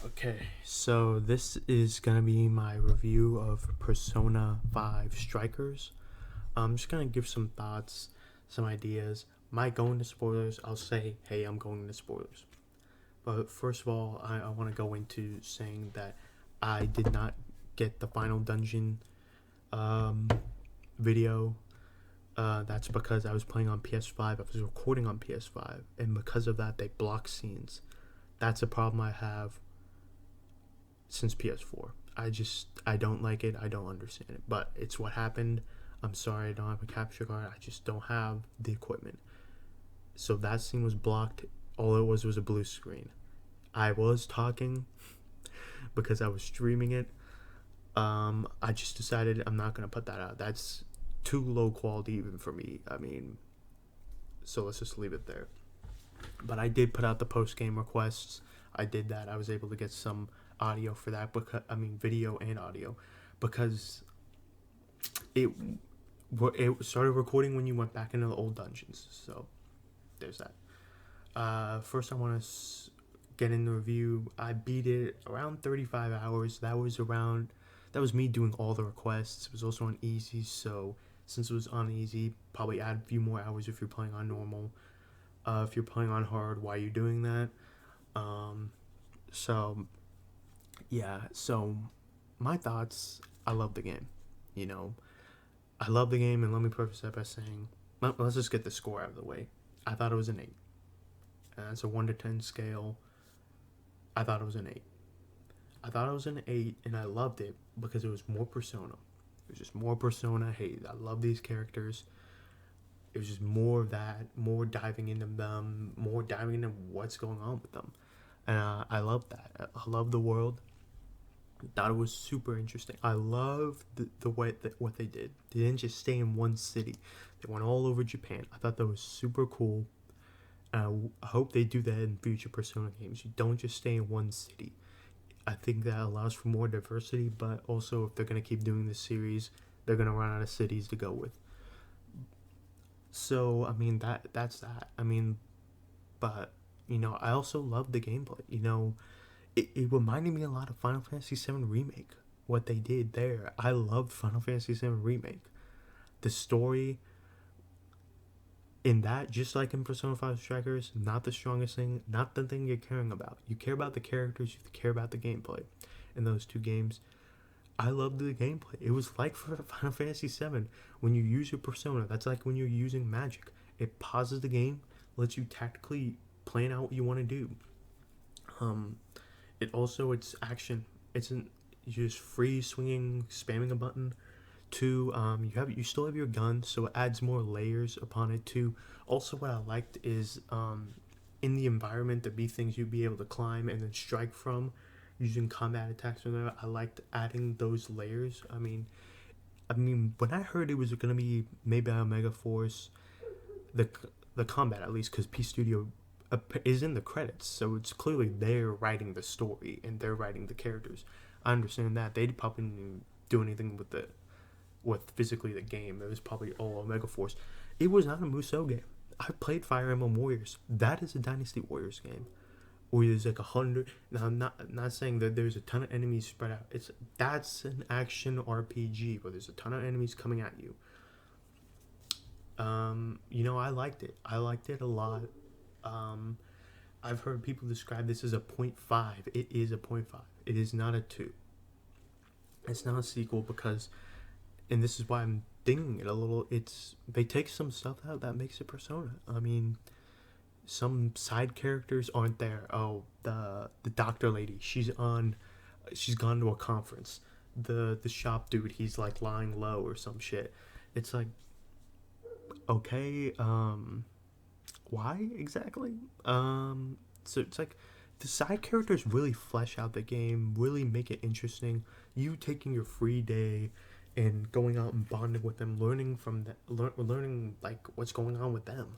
Okay, so this is gonna be my review of Persona 5 Strikers. I'm just gonna give some thoughts, some ideas. Might go into spoilers. I'll say, hey, I'm going into spoilers. But first of all, I want to go into saying that I did not get the final dungeon um, video. That's because I was playing on PS5. I was recording on PS5, and because of that, they block scenes. That's a problem I have since PS4. I don't like it. I don't understand it. But it's what happened. I'm sorry I don't have a capture card. I just don't have the equipment. So that scene was blocked. All it was a blue screen. I was talking because I was streaming it. I just decided I'm not gonna put that out. That's too low quality even for me. So let's just leave it there. But I did put out the post game requests. I did that. I was able to get some audio for that, because video and audio, because it started recording when you went back into the old dungeons. So there's that. First I want to get in the review. I beat it around 35 hours. That was me doing all the requests. It was also on easy, so since it was on easy, probably add a few more hours if you're playing on normal. If you're playing on hard, why are you doing that? So yeah, so my thoughts, I love the game. You know, I love the game, and let me preface that by saying, let's just get the score out of the way. I thought it was an 8. And that's a 1 to 10 scale. I thought it was an 8. I thought it was an 8, and I loved it because it was more Persona. It was just more Persona. Hey, I love these characters. It was just more of that, more diving into them, more diving into what's going on with them. And I love that. I love the world. Thought it was super interesting. I love the way that what they did. They didn't just stay in one city. They went all over Japan. I thought that was super cool. I hope they do that in future Persona games. You don't just stay in one city. I think that allows for more diversity, but also if they're going to keep doing this series, they're going to run out of cities to go with. So, that's that. But, I also love the gameplay. It reminded me a lot of Final Fantasy VII Remake. What they did there. I loved Final Fantasy VII Remake. The story in that, just like in Persona 5 Strikers, not the strongest thing, not the thing you're caring about. You care about the characters, you care about the gameplay. In those two games, I loved the gameplay. It was like for Final Fantasy VII, when you use your Persona, that's like when you're using magic. It pauses the game, lets you tactically plan out what you want to do. It's action. You're just free swinging, spamming a button. Two, you still have your gun, so it adds more layers upon it too. Also, what I liked is in the environment, there'd be things you'd be able to climb and then strike from, using combat attacks. Or I liked adding those layers. When I heard it was gonna be made by Omega Force, the combat at least, because P Studio is in the credits, so it's clearly they're writing the story and they're writing the characters. I understand that they probably didn't do anything with physically the game. It was probably all Omega Force. It was not a Musou game. I played Fire Emblem Warriors. That is a Dynasty Warriors game, where there's like 100. Now I'm not saying that there's a ton of enemies spread out. That's an action RPG where there's a ton of enemies coming at you. I liked it. I liked it a lot. I've heard people describe this as a 0.5. It is a 0.5. It is not a 2. It's not a sequel because, and this is why I'm dinging it a little, they take some stuff out that makes it Persona. Some side characters aren't there. Oh, the doctor lady, she's gone to a conference. The shop dude, he's like lying low or some shit. It's like, okay, why exactly? So it's like the side characters really flesh out the game, really make it interesting. You taking your free day and going out and bonding with them, learning from learning like what's going on with them.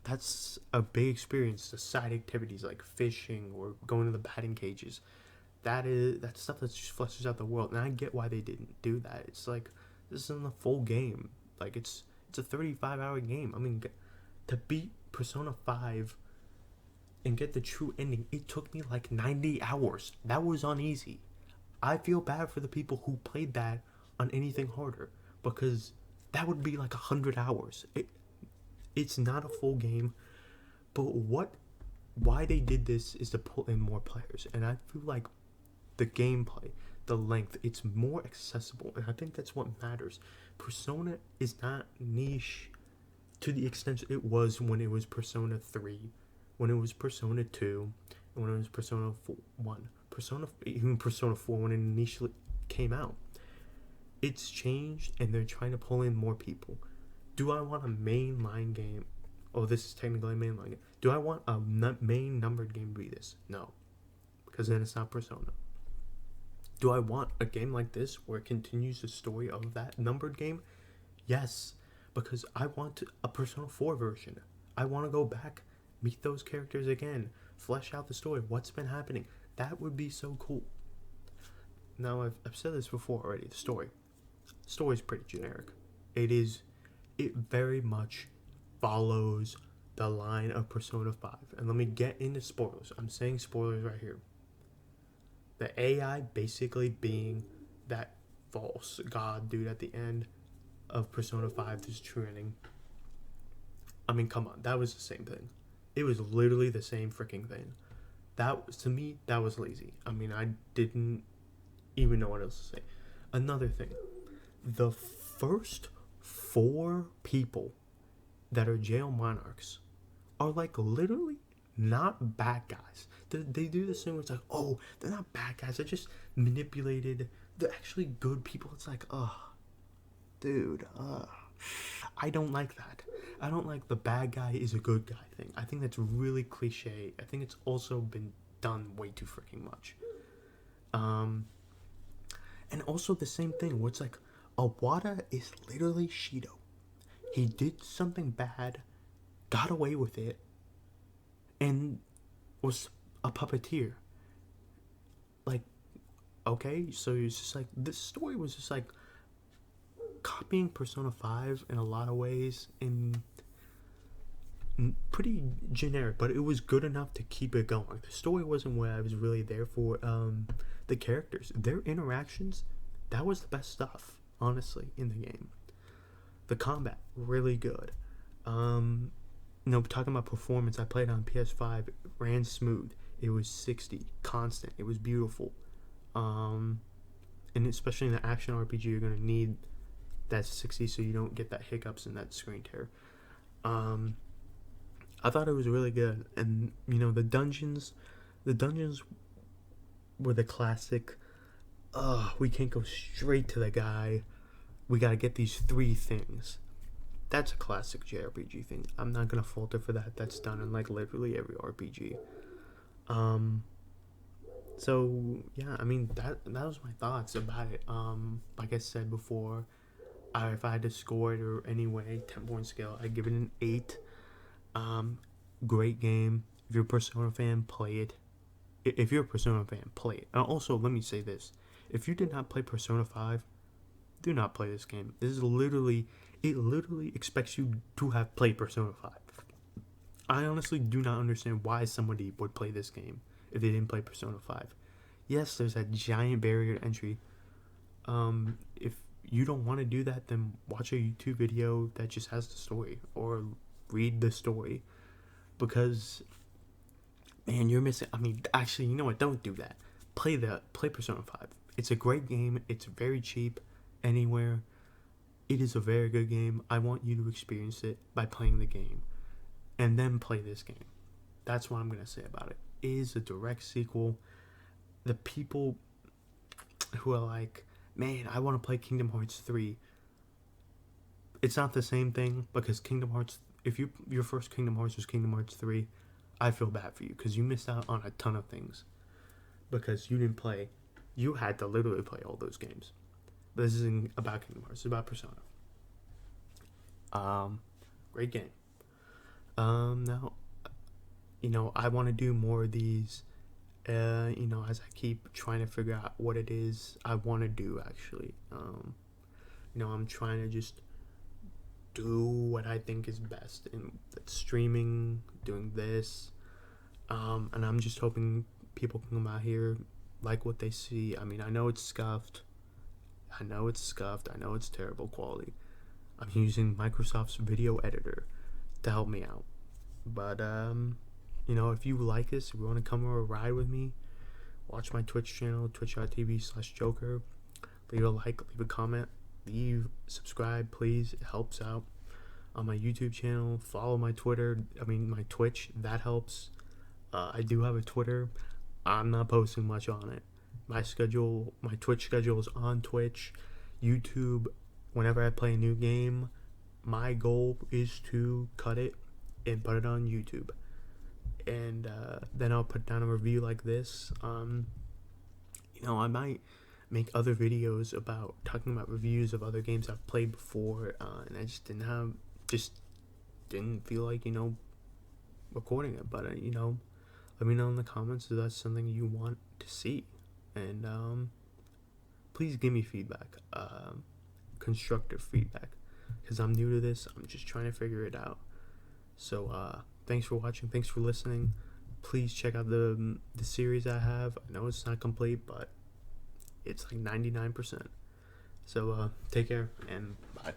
That's a big experience. The side activities like fishing or going to the batting cages, that's stuff that just fleshes out the world. And I get why they didn't do that. It's like, this isn't a full game. Like it's a 35-hour game. To beat Persona 5 and get the true ending, it took me like 90 hours. That was uneasy. I feel bad for the people who played that on anything harder, because that would be like 100 hours. It's not a full game, but why they did this is to pull in more players, and I feel like the gameplay, the length, it's more accessible, and I think that's what matters. Persona is not niche to the extent it was when it was Persona 3, when it was Persona 2, and when it was Persona 1. Even Persona 4 when it initially came out. It's changed, and they're trying to pull in more people. Do I want a mainline game? Oh, this is technically a mainline game. Do I want a main numbered game to be this? No, because then it's not Persona. Do I want a game like this where it continues the story of that numbered game? Yes, because I want a Persona 4 version. I want to go back, meet those characters again, flesh out the story, what's been happening. That would be so cool. Now, I've said this before already, the story. The story's pretty generic. It very much follows the line of Persona 5. And let me get into spoilers. I'm saying spoilers right here. The AI basically being that false god dude at the end of Persona 5, this true ending. I mean, come on, that was the same thing. It was literally the same freaking thing. To me, that was lazy. I mean, I didn't even know what else to say. Another thing, the first 4 people that are jail monarchs are like literally not bad guys. They do this thing where it's like, oh, they're not bad guys, they're just manipulated, they're actually good people. It's like, dude, I don't like that. I don't like the bad guy is a good guy thing. I think that's really cliche. I think it's also been done way too freaking much. And also the same thing where it's like, Awada is literally Shido. He did something bad, got away with it, and was a puppeteer. Like, okay, so it's just like, this story was just like copying Persona 5 in a lot of ways, and pretty generic, but it was good enough to keep it going. The story wasn't what I was really there for. The characters, their interactions, that was the best stuff, honestly, in the game. The combat, really good. Talking about performance, I played on PS5, it ran smooth. It was 60, constant. It was beautiful. And especially in the action RPG, you're going to need that 60 so you don't get that hiccups and that screen tear. I thought it was really good. And, the dungeons were the classic, we can't go straight to the guy. We gotta get these 3 things. That's a classic JRPG thing. I'm not gonna falter for that. That's done in like literally every RPG. So yeah, I mean that was my thoughts about it. Like I said before, if I had to score it or anyway, 10-point scale, I'd give it an 8. Great game. If you're a Persona fan, play it. If you're a Persona fan, play it. And also, let me say this: if you did not play Persona 5, do not play this game. It literally expects you to have played Persona 5. I honestly do not understand why somebody would play this game if they didn't play Persona 5. Yes, there's that giant barrier to entry. If you don't want to do that, then watch a YouTube video that just has the story, or read the story, because man, you're missing. I mean, actually, you know what? Don't do that. Play Persona 5. It's a great game. It's very cheap anywhere. It is a very good game. I want you to experience it by playing the game, and then play this game. That's what I'm gonna say about it. It is a direct sequel. The people who are like, man, I want to play Kingdom Hearts 3. It's not the same thing, because Kingdom Hearts, if your first Kingdom Hearts was Kingdom Hearts 3, I feel bad for you, because you missed out on a ton of things, because you didn't play. You had to literally play all those games. But this isn't about Kingdom Hearts. It's about Persona. Great game. Now, I want to do more of these. As I keep trying to figure out what it is I want to do, actually. I'm trying to just do what I think is best, and that's streaming, doing this, And I'm just hoping people can come out here, like what they see. I mean, I know it's scuffed. I know it's scuffed. I know it's terrible quality. I'm using Microsoft's video editor to help me out. But, if you like this, if you want to come over ride with me, watch my Twitch channel, twitch.tv/Joker. Leave a like, leave a comment, subscribe, please. It helps out. On my YouTube channel, follow my my Twitch. That helps. I do have a Twitter. I'm not posting much on it. My Twitch schedule is on Twitch, YouTube. Whenever I play a new game, my goal is to cut it and put it on YouTube. And then I'll put down a review like this. I might make other videos talking about reviews of other games I've played before, and I just didn't feel like recording it. But let me know in the comments if that's something you want to see, and please give me feedback, constructive feedback, because I'm new to this. I'm just trying to figure it out. So thanks for watching, thanks for listening. Please check out the series I have. I know it's not complete, but it's like 99%. So take care and bye.